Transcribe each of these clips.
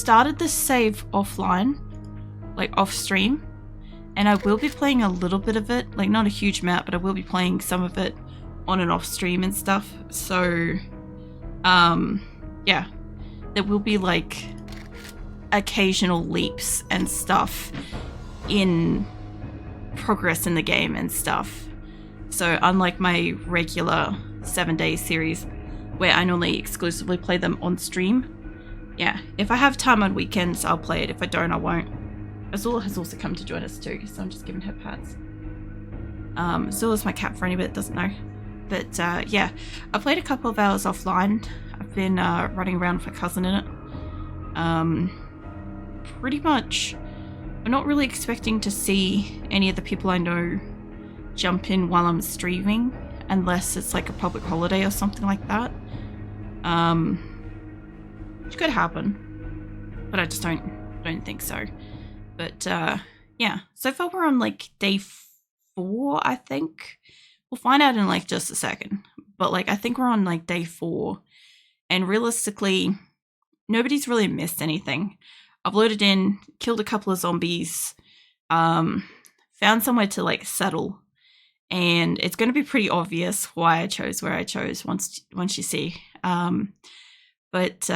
started this save offline, like off stream, and I will be playing a little bit of it, like not a huge amount, but I will be playing some of it on and off stream and stuff. So, yeah, there will be like occasional leaps and stuff in progress in the game and stuff. So unlike my regular 7-day series where I normally exclusively play them on stream, yeah, if I have time on weekends, I'll play it. If I don't, I won't. Azula has also come to join us too, so I'm just giving her pats. Azula's my cat for anybody that doesn't know. But yeah, I played a couple of hours offline. I've been running around with my cousin in it. Pretty much, I'm not really expecting to see any of the people I know jump in while I'm streaming, unless it's like a public holiday or something like that. Which could happen, but I just don't think so. But yeah, so far we're on like day 4, I think. We'll find out in like just a second. But like I think we're on like day 4, and realistically, nobody's really missed anything. I've loaded in, killed a couple of zombies, found somewhere to like settle, and it's going to be pretty obvious why I chose where I chose once you see. But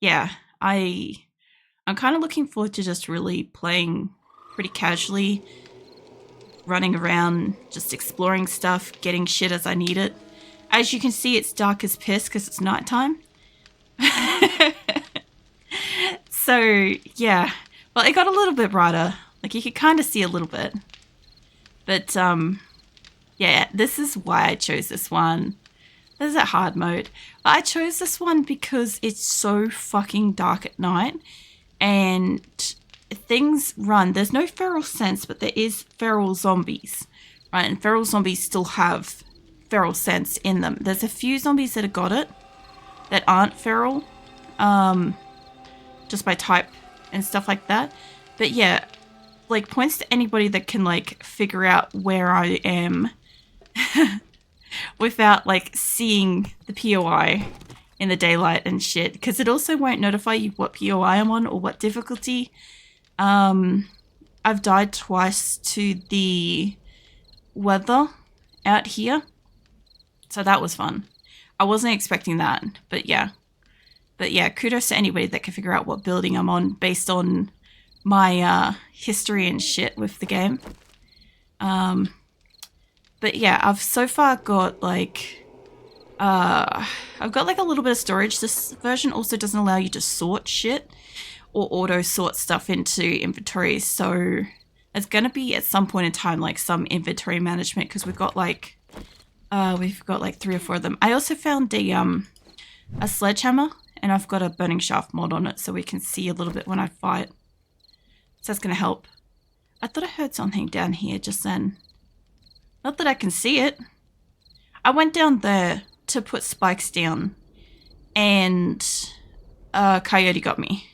yeah, I'm kind of looking forward to just really playing pretty casually, running around, just exploring stuff, getting shit as I need it. As you can see, it's dark as piss because it's nighttime. So, yeah. Well, it got a little bit brighter. Like, you could kind of see a little bit. But, yeah, this is why I chose this one. This is a hard mode. I chose this one because it's so fucking dark at night. And things run. There's no feral sense, but there is feral zombies. Right? And feral zombies still have feral sense in them. There's a few zombies that have got it that aren't feral. Just by type and stuff like that. But yeah, like points to anybody that can like figure out where I am without like seeing the POI in the daylight and shit. Because it also won't notify you what POI I'm on or what difficulty. I've died twice to the weather out here. So that was fun. I wasn't expecting that, but yeah. But yeah, kudos to anybody that can figure out what building I'm on based on my history and shit with the game. But yeah, I've so far got like I've got like a little bit of storage. This version also doesn't allow you to sort shit or auto sort stuff into inventory. So there's gonna be at some point in time like some inventory management because we've got like 3 or 4 of them. I also found a sledgehammer. And I've got a burning shaft mod on it so we can see a little bit when I fight. So that's going to help. I thought I heard something down here just then. Not that I can see it. I went down there to put spikes down. And coyote got me.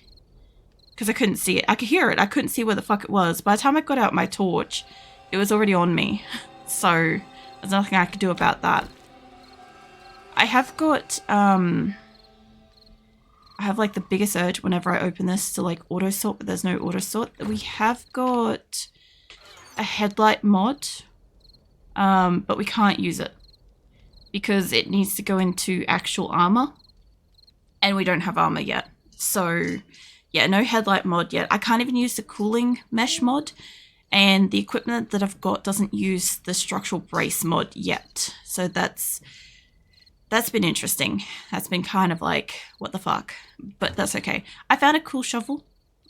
Because I couldn't see it. I could hear it. I couldn't see where the fuck it was. By the time I got out my torch, it was already on me. So there's nothing I could do about that. I have got... I have like the biggest urge whenever I open this to like auto sort, but there's no auto sort. We have got a headlight mod, but we can't use it because it needs to go into actual armor and we don't have armor yet. So yeah, no headlight mod yet. I can't even use the cooling mesh mod, and the equipment that I've got doesn't use the structural brace mod yet. So that's been interesting. That's been kind of like, what the fuck? But that's okay. I found a cool shovel.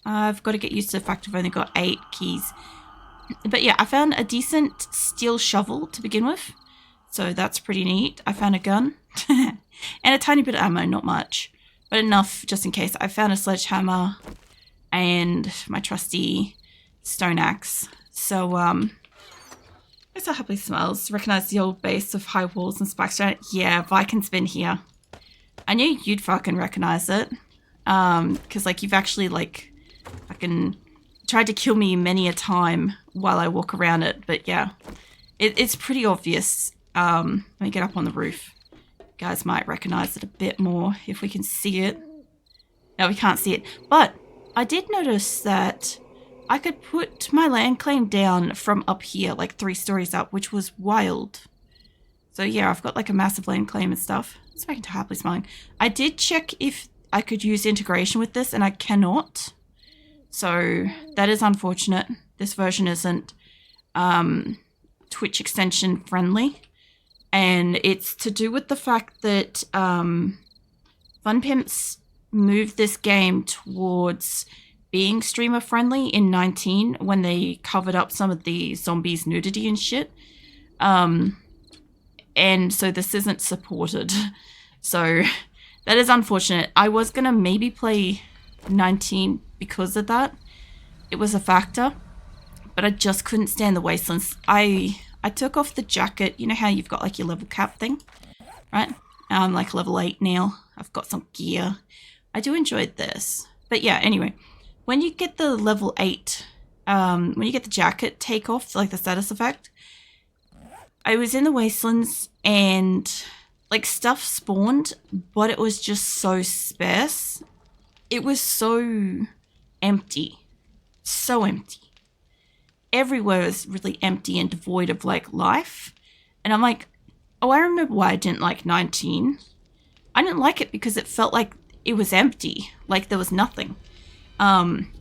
I've got to get used to the fact I've only got 8 keys. But yeah, I found a decent steel shovel to begin with. So that's pretty neat. I found a gun. And a tiny bit of ammo, not much. But enough just in case. I found a sledgehammer and my trusty stone axe. So, that's how happily smells. Recognize the old base of high walls and spikes around it. Yeah, Viking's been here. I knew you'd fucking recognize it. Because, like, you've actually, like, fucking tried to kill me many a time while I walk around it. But, yeah. It's pretty obvious. Let me get up on the roof. You guys might recognize it a bit more if we can see it. Now we can't see it. But I did notice that I could put my land claim down from up here, like 3 stories up, which was wild. So yeah, I've got like a massive land claim and stuff. Let's back into happily smiling. I did check if I could use integration with this, and I cannot. So that is unfortunate. This version isn't Twitch extension friendly. And it's to do with the fact that Fun Pimps moved this game towards being streamer friendly in 19 when they covered up some of the zombies nudity and shit. And so this isn't supported. So that is unfortunate. I was going to maybe play 19 because of that. It was a factor. But I just couldn't stand the wastelands. I took off the jacket. You know how you've got like your level cap thing? Right? I'm like level 8 now. I've got some gear. I do enjoy this. But yeah, anyway. When you get the level 8, when you get the jacket take off, like the status effect, I was in the wastelands and like stuff spawned, but it was just so sparse. It was so empty. So empty. Everywhere was really empty and devoid of like life. And I'm like, oh, I remember why I didn't like 19. I didn't like it because it felt like it was empty. Like there was nothing.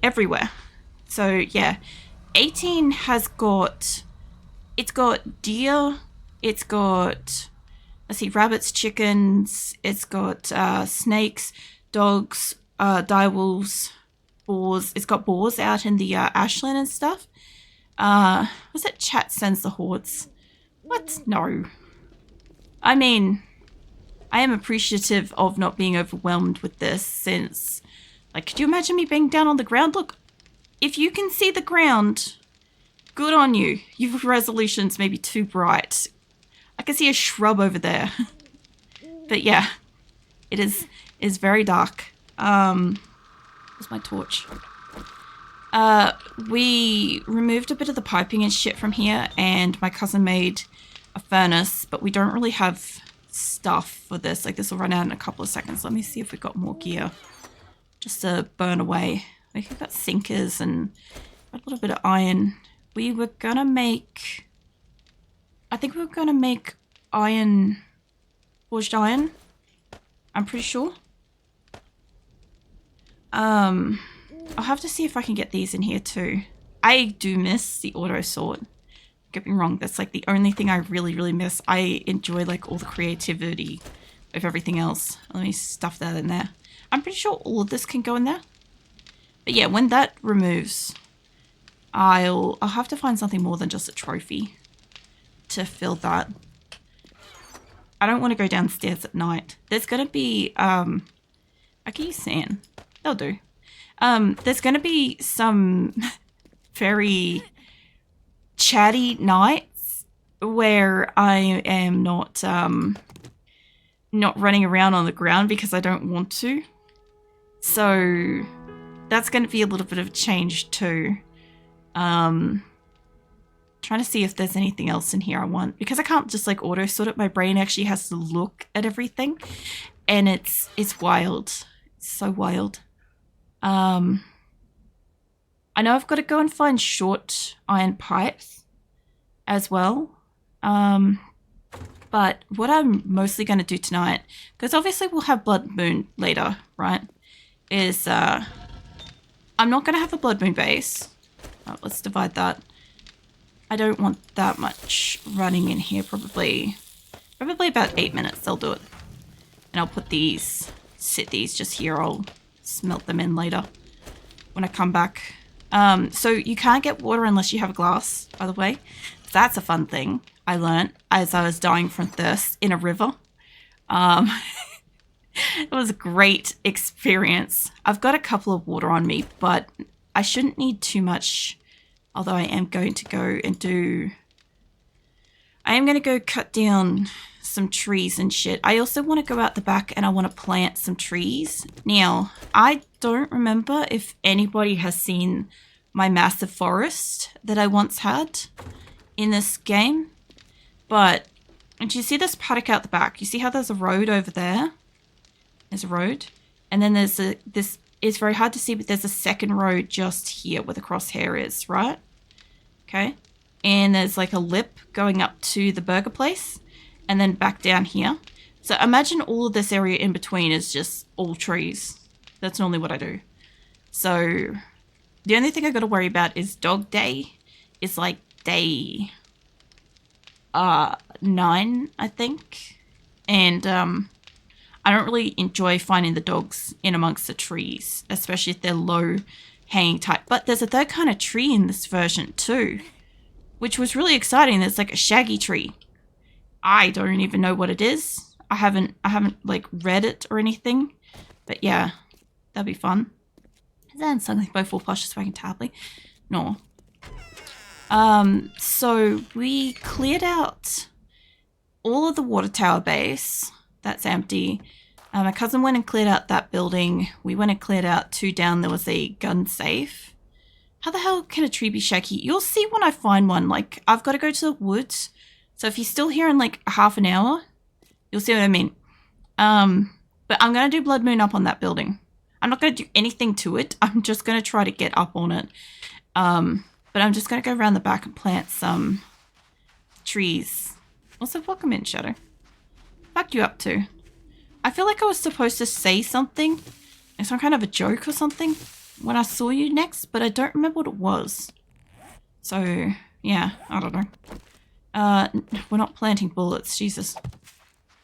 Everywhere. So yeah, 18 has got, it's got deer, it's got, let's see, rabbits, chickens, it's got snakes, dogs, direwolves, boars. It's got boars out in the ashland and stuff. Was it chat sends the hordes? What? No. I mean, I am appreciative of not being overwhelmed with this since, like, could you imagine me being down on the ground? Look, if you can see the ground, good on you. Your resolution's maybe too bright. I can see a shrub over there. But yeah, it is very dark. Where's my torch? We removed a bit of the piping and shit from here, and my cousin made a furnace, but we don't really have stuff for this. Like, this will run out in a couple of seconds. Let me see if we've got more gear just to burn away. We've got sinkers and a little bit of iron. We were gonna make, I think we were gonna make iron, forged iron. I'm pretty sure. I'll have to see if I can get these in here too. I do miss the auto sort. Get me wrong, that's like the only thing I really, really miss. I enjoy like all the creativity of everything else. Let me stuff that in there. I'm pretty sure all of this can go in there. But yeah, when that removes, I'll have to find something more than just a trophy to fill that. I don't want to go downstairs at night. There's going to be, I can use sand. They'll do. There's going to be some very chatty nights where I am not running around on the ground because I don't want to. So that's going to be a little bit of a change too. Trying to see if there's anything else in here I want, because I can't just like auto sort it. My brain actually has to look at everything, and it's wild. It's so wild. I know I've got to go and find short iron pipes as well. But what I'm mostly going to do tonight, because obviously we'll have Blood Moon later, right? Is I'm not going to have a Blood Moon base. Oh, let's divide that. I don't want that much running in here. Probably about 8 minutes. They'll do it. And I'll put these, sit these just here. I'll smelt them in later when I come back. So you can't get water unless you have a glass, by the way. That's a fun thing I learned as I was dying from thirst in a river. It was a great experience. I've got a couple of water on me, but I shouldn't need too much, although I am going to go and do... I am going to go cut down some trees and shit. I also want to go out the back and I want to plant some trees. Now, I don't remember if anybody has seen my massive forest that I once had in this game, but do you see this paddock out the back? You see how there's a road over there? There's a road, and then there's this it's very hard to see, but there's a second row just here where the crosshair is, right? Okay. And there's like a lip going up to the burger place and then back down here. So imagine all of this area in between is just all trees. That's normally what I do. So the only thing I got to worry about is dog day is like day 9, I think. And I don't really enjoy finding the dogs in amongst the trees, especially if they're low hanging type. But there's a third kind of tree in this version too, which was really exciting. There's like a shaggy tree. I don't even know what it is. I haven't like read it or anything, but yeah, that'd be fun. Then suddenly by 4 plushes so I can tably. No. So we cleared out all of the water tower base. That's empty. My cousin went and cleared out that building. We went and cleared out 2 down. There was a gun safe. How the hell can a tree be shaky? You'll see when I find one. Like, I've got to go to the woods. So if you're still here in like half an hour, you'll see what I mean. But I'm going to do Blood Moon up on that building. I'm not going to do anything to it. I'm just going to try to get up on it. But I'm just going to go around the back and plant some trees. Also, welcome in, Shadow. Fuck you up to? I feel like I was supposed to say something, like some kind of a joke or something, when I saw you next, but I don't remember what it was. So, yeah, I don't know. We're not planting bullets, Jesus.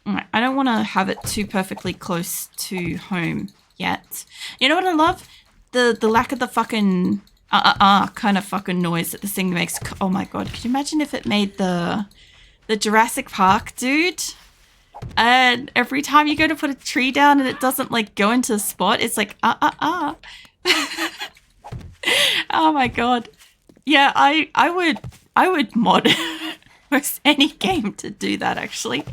Alright, I don't want to have it too perfectly close to home yet. You know what I love? The lack of the fucking kind of fucking noise that this thing makes. Oh my god, could you imagine if it made the Jurassic Park dude? And every time you go to put a tree down and it doesn't like go into a spot, it's like Oh my god. Yeah, I would mod most any game to do that actually.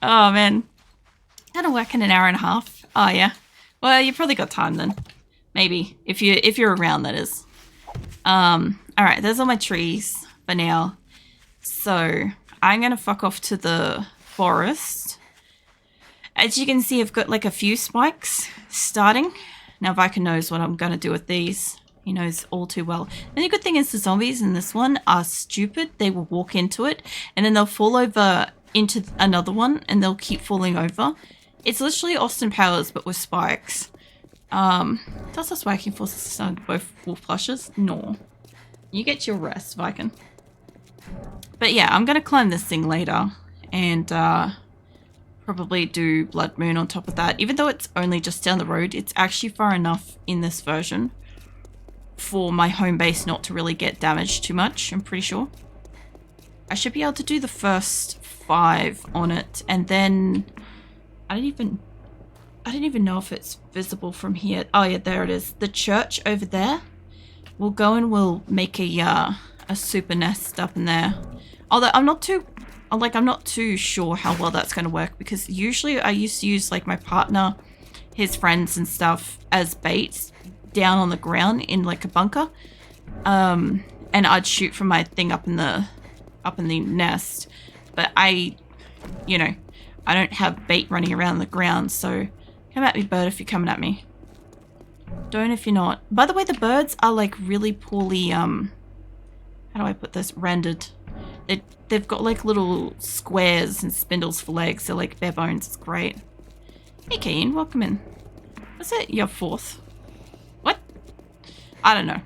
Oh man. That'll work in an hour and a half. Oh yeah. Well, you probably got time then. Maybe. If you're around, that is. Alright, there's all my trees for now. So I'm gonna fuck off to the forest. As you can see, I've got like a few spikes starting. Now Viking knows what I'm gonna do with these. He knows all too well. And the good thing is the zombies in this one are stupid. They will walk into it and then they'll fall over into another one and they'll keep falling over. It's literally Austin Powers but with spikes. Does this working for both wolf plushes? No. You get your rest, Viking. But yeah, I'm gonna climb this thing later and probably do Blood Moon on top of that. Even though it's only just down the road, it's actually far enough in this version for my home base not to really get damaged too much, I'm pretty sure. I should be able to do the first 5 on it, and then I didn't even know if it's visible from here. Oh yeah, there it is. The church over there. We'll go and we'll make a super nest up in there. Although I'm not too sure how well that's going to work, because usually I used to use like my partner, his friends and stuff as baits down on the ground in like a bunker. And I'd shoot from my thing up in the nest. But I don't have bait running around the ground, so come at me, bird, if you're coming at me. Don't if you're not. By the way, the birds are like really poorly, how do I put this, rendered. They've got like little squares and spindles for legs. They're like bare bones. It's great. Hey, Keen, welcome in. Was it your 4th? What? I don't know.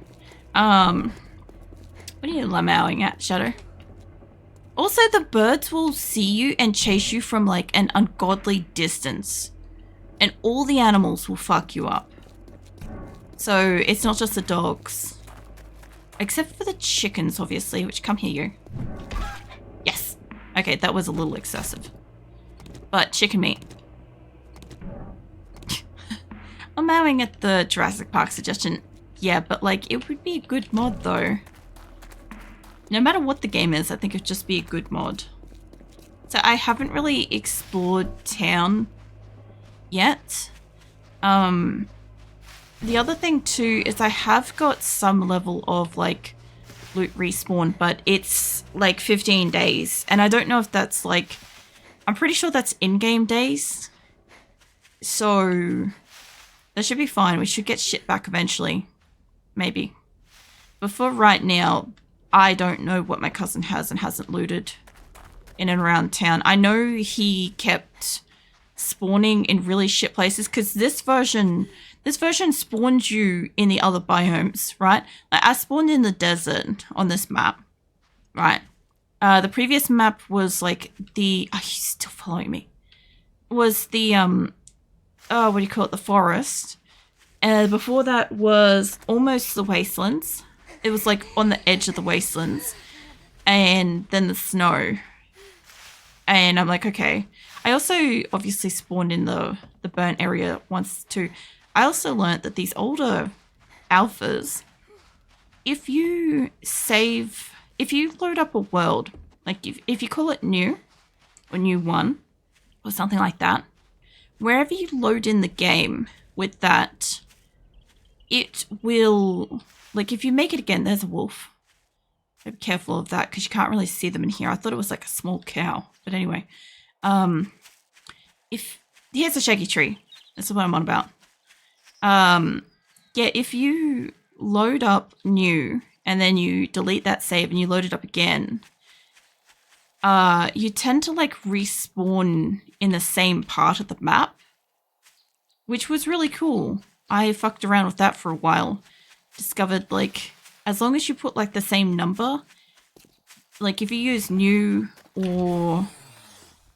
What are you lamowing at, Shadow? Also, the birds will see you and chase you from like an ungodly distance. And all the animals will fuck you up. So it's not just the dogs. Except for the chickens, obviously, which come here, you. Yes. Okay, that was a little excessive. But chicken meat. I'm mowing at the Jurassic Park suggestion. Yeah, but like, it would be a good mod though. No matter what the game is, I think it'd just be a good mod. So I haven't really explored town yet. The other thing too is I have got some level of like loot respawn, but it's like 15 days. And I don't know if that's like, I'm pretty sure that's in-game days. So That should be fine. We should get shit back eventually. Maybe. But for right now, I don't know what my cousin has and hasn't looted in and around town. I know he kept spawning in really shit places because this version spawned you in the other biomes, right? Like I spawned in the desert on this map, right? The previous map was like the... Oh, he's still following me. Was the, oh, what do you call it? The forest. And before that was almost the wastelands. It was like on the edge of the wastelands. And then the snow. And I'm like, okay. I also obviously spawned in the burnt area once too. I also learned that these older alphas, if you load up a world, like if you call it new or new one or something like that, wherever you load in the game with that, it will, like if you make it again, there's a wolf. Be careful of that because you can't really see them in here. I thought it was like a small cow, but anyway. Here's a shaggy tree. That's what I'm on about. Yeah, if you load up new and then you delete that save and you load it up again, you tend to like respawn in the same part of the map, which was really cool. I fucked around with that for a while. Discovered like, as long as you put like the same number, like if you use new or...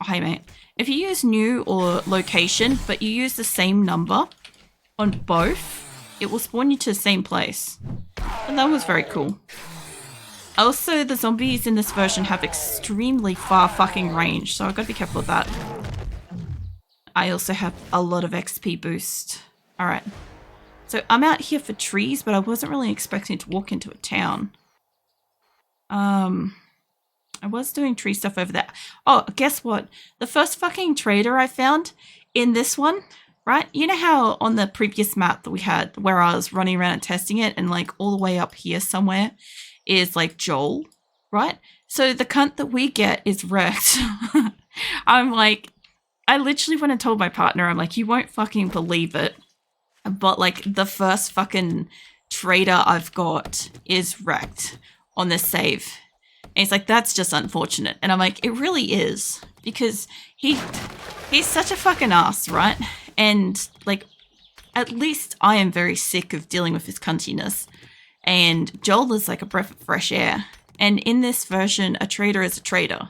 Oh, hey mate. If you use new or location, but you use the same number on both, it will spawn you to the same place. And that was very cool. Also, the zombies in this version have extremely far fucking range, so I've got to be careful of that. I also have a lot of XP boost. Alright. So I'm out here for trees, but I wasn't really expecting to walk into a town. I was doing tree stuff over there. Oh, guess what? The first fucking trader I found in this one, right? You know how on the previous map that we had where I was running around and testing it and like all the way up here somewhere is like Joel, right? So the cunt that we get is wrecked. I'm like, I literally went and told my partner, I'm like, you won't fucking believe it, but like the first fucking trader I've got is wrecked on this save. And he's like, that's just unfortunate. And I'm like, it really is. Because he's such a fucking ass, right? And like, at least I am very sick of dealing with his cuntiness. And Joel is like a breath of fresh air. And in this version, a trader is a trader.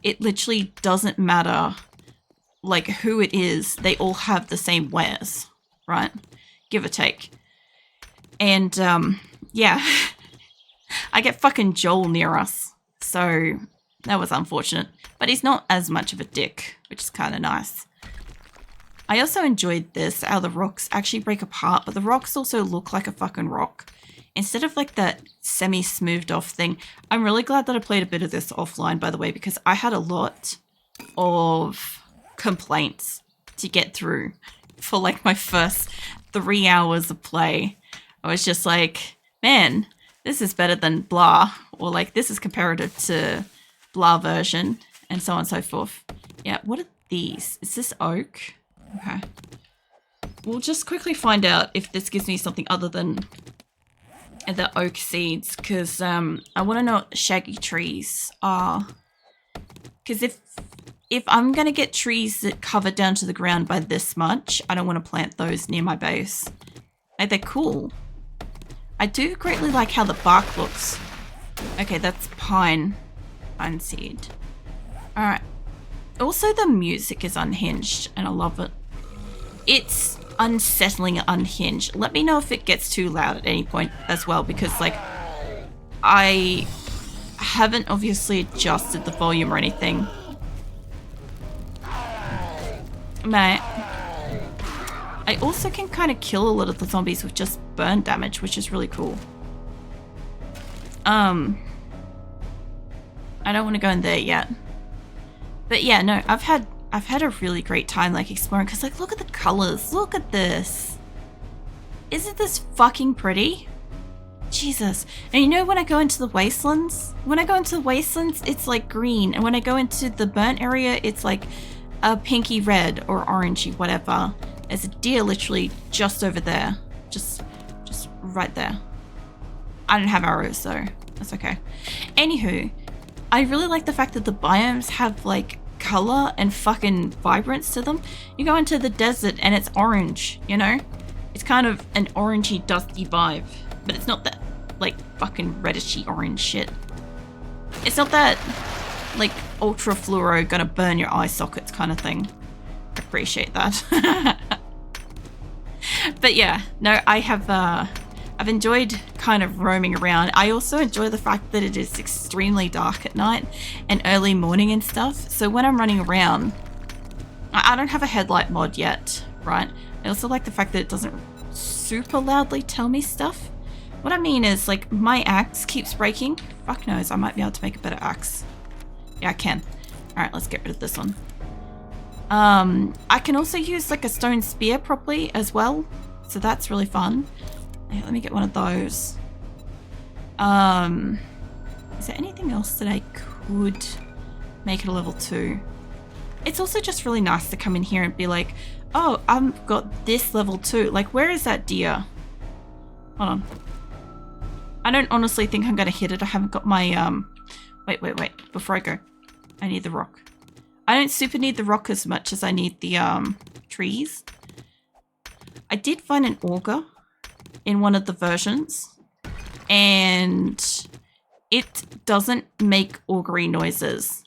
It literally doesn't matter like who it is. They all have the same wares, right? Give or take. And yeah. I get fucking Joel near us, so that was unfortunate. But he's not as much of a dick, which is kind of nice. I also enjoyed this, how the rocks actually break apart, but the rocks also look like a fucking rock. Instead of like that semi-smoothed off thing. I'm really glad that I played a bit of this offline, by the way, because I had a lot of complaints to get through for like my first 3 hours of play. I was just like, man, this is better than blah, or like this is comparative to blah version, and so on and so forth. Yeah, what are these? Is this oak? Okay. We'll just quickly find out if this gives me something other than the oak seeds, because I want to know what shaggy trees are. Because if I'm going to get trees that cover down to the ground by this much, I don't want to plant those near my base. Like, they're cool. I do greatly like how the bark looks. Okay, that's pine seed. Alright. Also, the music is unhinged, and I love it. It's unsettling unhinged. Let me know if it gets too loud at any point as well, because, like, I haven't obviously adjusted the volume or anything. Mate. I also can kind of kill a lot of the zombies with just burn damage, which is really cool. I don't want to go in there yet. But yeah, no, I've had a really great time like exploring, because like look at the colors, look at this. Isn't this fucking pretty? Jesus. And you know when I go into the wastelands? When I go into the wastelands, it's like green, and when I go into the burnt area, it's like a pinky red or orangey, whatever. There's a deer literally just over there. Just right there. I don't have arrows though. That's okay. Anywho, I really like the fact that the biomes have like color and fucking vibrance to them. You go into the desert and it's orange, you know? It's kind of an orangey, dusty vibe. But it's not that like fucking reddishy orange shit. It's not that like ultra fluoro gonna burn your eye sockets kind of thing. I appreciate that. But yeah, no, I've enjoyed kind of roaming around. I also enjoy the fact that it is extremely dark at night and early morning and stuff. So when I'm running around, I don't have a headlight mod yet, right? I also like the fact that it doesn't super loudly tell me stuff. What I mean is, like, my axe keeps breaking. Fuck knows, I might be able to make a better axe. Yeah, I can. Alright, let's get rid of this one. I can also use, like, a stone spear properly as well. So that's really fun. Yeah, let me get one of those. Is there anything else that I could make it a level 2? It's also just really nice to come in here and be like, oh, I've got this level 2. Like, where is that deer? Hold on. I don't honestly think I'm going to hit it. I haven't got my, wait. Before I go, I need the rock. I don't super need the rock as much as I need the, trees. I did find an auger in one of the versions, and it doesn't make augury noises.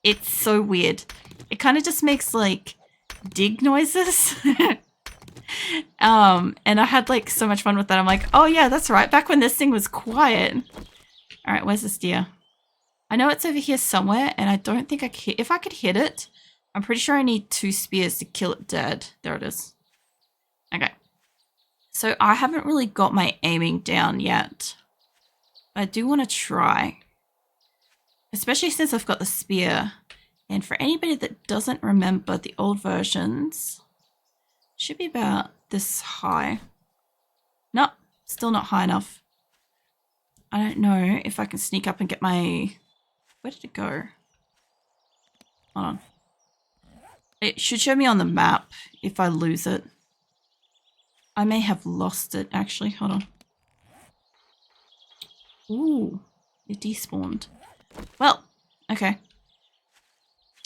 It's so weird. It kind of just makes, like, dig noises. And I had like so much fun with that. I'm like, oh yeah, that's right. Back when this thing was quiet. All right, where's this deer? I know it's over here somewhere, and I don't think I can hit. If I could hit it, I'm pretty sure I need 2 spears to kill it dead. There it is. Okay. So I haven't really got my aiming down yet. I do want to try. Especially since I've got the spear. And for anybody that doesn't remember the old versions, should be about this high. Nope, still not high enough. I don't know if I can sneak up and get my... Where did it go? Hold on. It should show me on the map if I lose it. I may have lost it, actually. Hold on. Ooh, it despawned. Well, okay.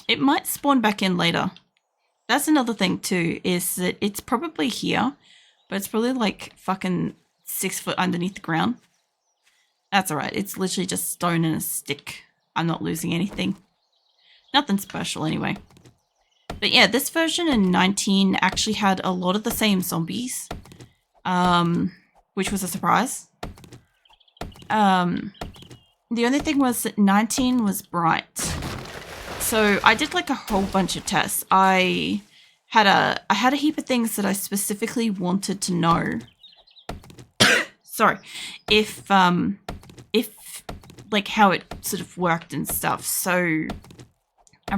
It might spawn back in later. That's another thing too, is that it's probably here, but it's probably like fucking 6 foot underneath the ground. That's alright. It's literally just stone and a stick. I'm not losing anything. Nothing special anyway. But yeah, this version in 19 actually had a lot of the same zombies, which was a surprise. The only thing was that 19 was bright. So I did like a whole bunch of tests. I had a heap of things that I specifically wanted to know. Sorry, if like how it sort of worked and stuff. So I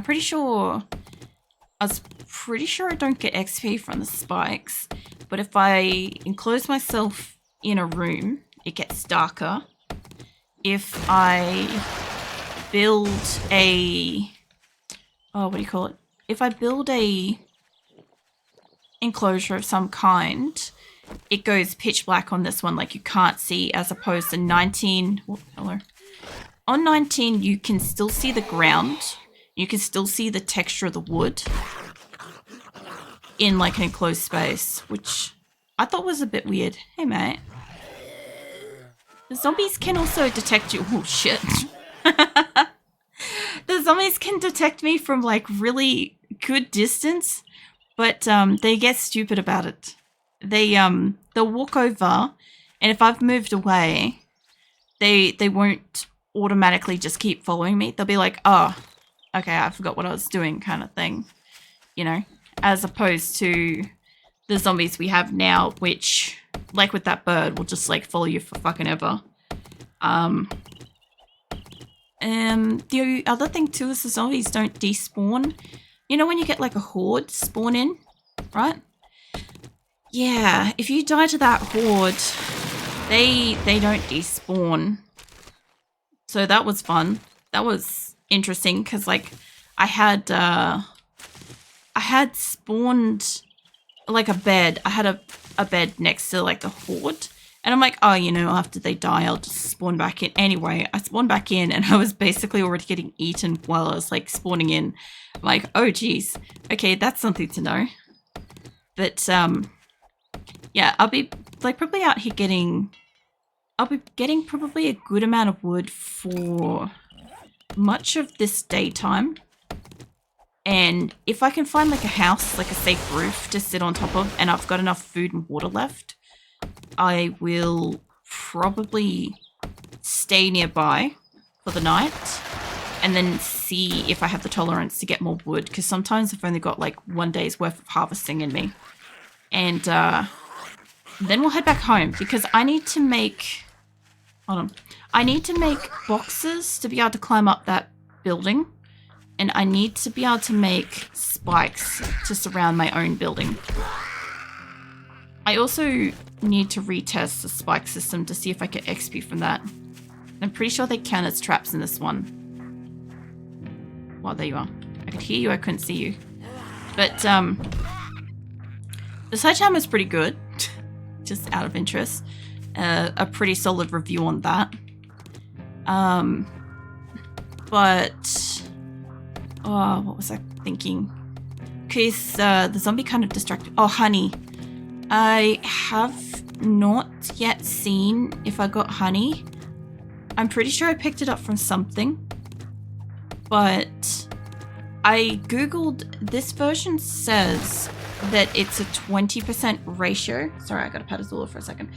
was pretty sure I don't get XP from the spikes, but if I enclose myself in a room, it gets darker. If I build a if I build a enclosure of some kind, it goes pitch black on this one, like you can't see, as opposed to 19. Oh, hello. On 19, you can still see the ground. You can still see the texture of the wood in like an enclosed space, which I thought was a bit weird. Hey, mate. The zombies can also detect you. Oh, shit. The zombies can detect me from like really good distance, but they get stupid about it. They'll walk over, and if I've moved away, they won't automatically just keep following me. They'll be like, oh, okay, I forgot what I was doing kind of thing, you know, as opposed to the zombies we have now, which, like with that bird, will just like follow you for fucking ever. The other thing too is the zombies don't despawn. You know when you get like a horde spawn in, right? Yeah, if you die to that horde, they don't despawn. So that was fun. That was interesting because like I had spawned like a bed. I had a bed next to like the horde. And I'm like, oh, you know, after they die, I'll just spawn back in. Anyway, I spawned back in and I was basically already getting eaten while I was like spawning in. I'm like, oh, geez. Okay, that's something to know. But, yeah, I'll be like probably out here I'll be getting probably a good amount of wood for much of this daytime. And if I can find like a house, like a safe roof to sit on top of, and I've got enough food and water left, I will probably stay nearby for the night and then see if I have the tolerance to get more wood, because sometimes I've only got like 1 day's worth of harvesting in me. And then we'll head back home because I need to make... Hold on. I need to make boxes to be able to climb up that building. And I need to be able to make spikes to surround my own building. I also need to retest the spike system to see if I get XP from that. I'm pretty sure they count as traps in this one. Well, there you are. I could hear you, I couldn't see you. But, the sledgehammer is pretty good. Just out of interest. A pretty solid review on that. But... Oh, what was I thinking? Because the zombie kind of distracted... Oh, honey. I have not yet seen if I got honey. I'm pretty sure I picked it up from something. But I googled, this version says that it's a 20% ratio. Sorry, I gotta pat his all for a second.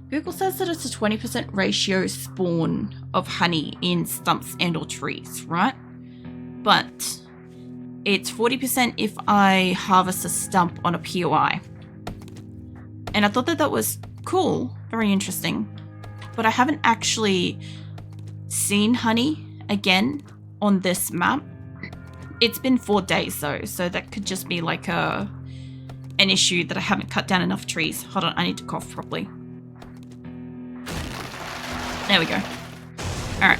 Google says that it's a 20% ratio spawn of honey in stumps and or trees, right? But it's 40% if I harvest a stump on a POI. And I thought that that was cool, very interesting. But I haven't actually seen honey again on this map. It's been 4 days though, so that could just be like an issue that I haven't cut down enough trees. Hold on, I need to cough properly. There we go. Alright.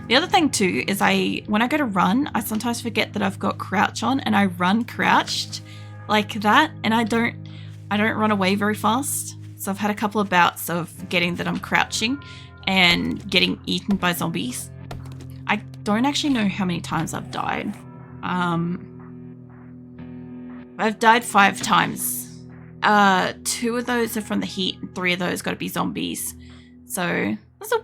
The other thing too is when I go to run, I sometimes forget that I've got crouch on and I run crouched like that, and I don't run away very fast. So I've had a couple of bouts of forgetting that I'm crouching and getting eaten by zombies. I don't actually know how many times I've died. I've died 5 times. 2 of those are from the heat, and 3 of those got to be zombies. So that's a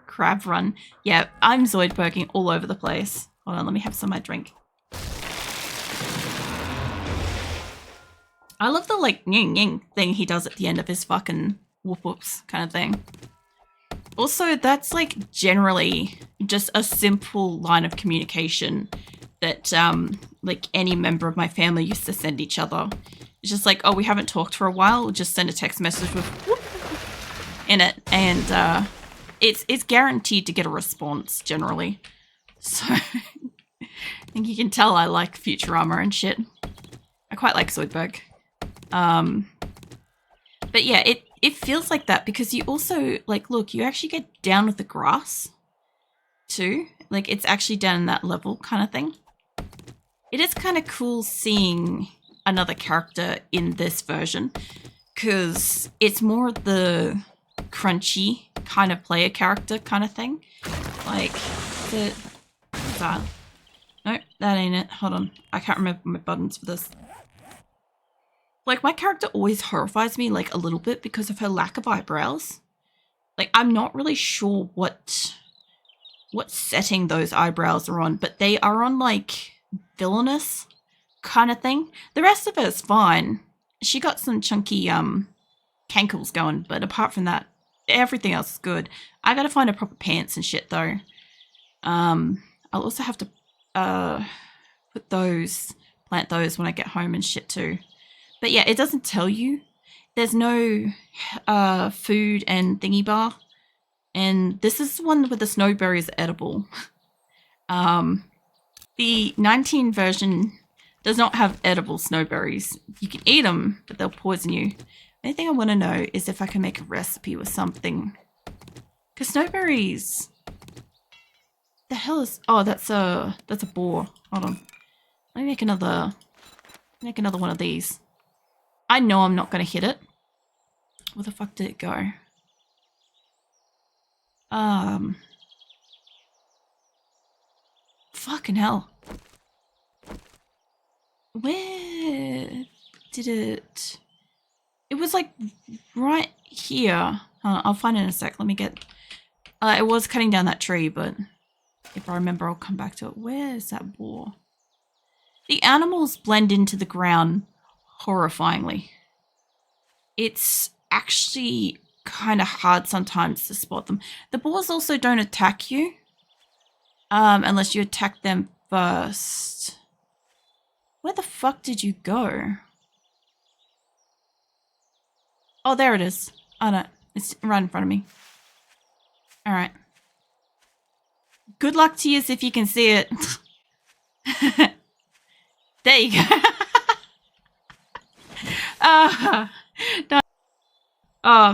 crab run. Yeah, I'm Zoidberging all over the place. Hold on, let me have some of my drink. I love the like nying nying thing he does at the end of his fucking whoop whoops kind of thing. Also, that's like generally just a simple line of communication that like any member of my family used to send each other. It's just like, oh, we haven't talked for a while. We'll just send a text message with whoop in it, and it's guaranteed to get a response generally. So I think you can tell I like Futurama and shit. I quite like Zoidberg. But yeah, it feels like that because you also, like, look, you actually get down with the grass too. Like, it's actually down in that level kind of thing. It is kind of cool seeing another character in this version because it's more of the crunchy kind of player character kind of thing. Like, what's that? Nope, that ain't it. Hold on. I can't remember my buttons for this. Like, my character always horrifies me, like, a little bit because of her lack of eyebrows. Like, I'm not really sure what setting those eyebrows are on, but they are on, like, villainous kind of thing. The rest of her is fine. She got some chunky, cankles going, but apart from that, everything else is good. I gotta find her proper pants and shit, though. I'll also have to, plant those when I get home and shit, too. But yeah, it doesn't tell you. There's no food and thingy bar. And this is the one where the snowberry is edible. The 19 version does not have edible snowberries. You can eat them, but they'll poison you. The only thing I want to know is if I can make a recipe with something. Because snowberries... The hell is... Oh, that's a boar. Hold on. Let me make another one of these. I know I'm not going to hit it. Where the fuck did it go? Fucking hell. Where did it... It was like right here. I'll find it in a sec. Let me get... it was cutting down that tree, but if I remember, I'll come back to it. Where is that boar? The animals blend into the ground horrifyingly. It's actually kind of hard sometimes to spot them. The boars also don't attack you unless you attack them first. Where the fuck did you go? Oh, there it is. Oh no, it's right in front of me. All right. Good luck to you if you can see it. There you go. No. Oh, man.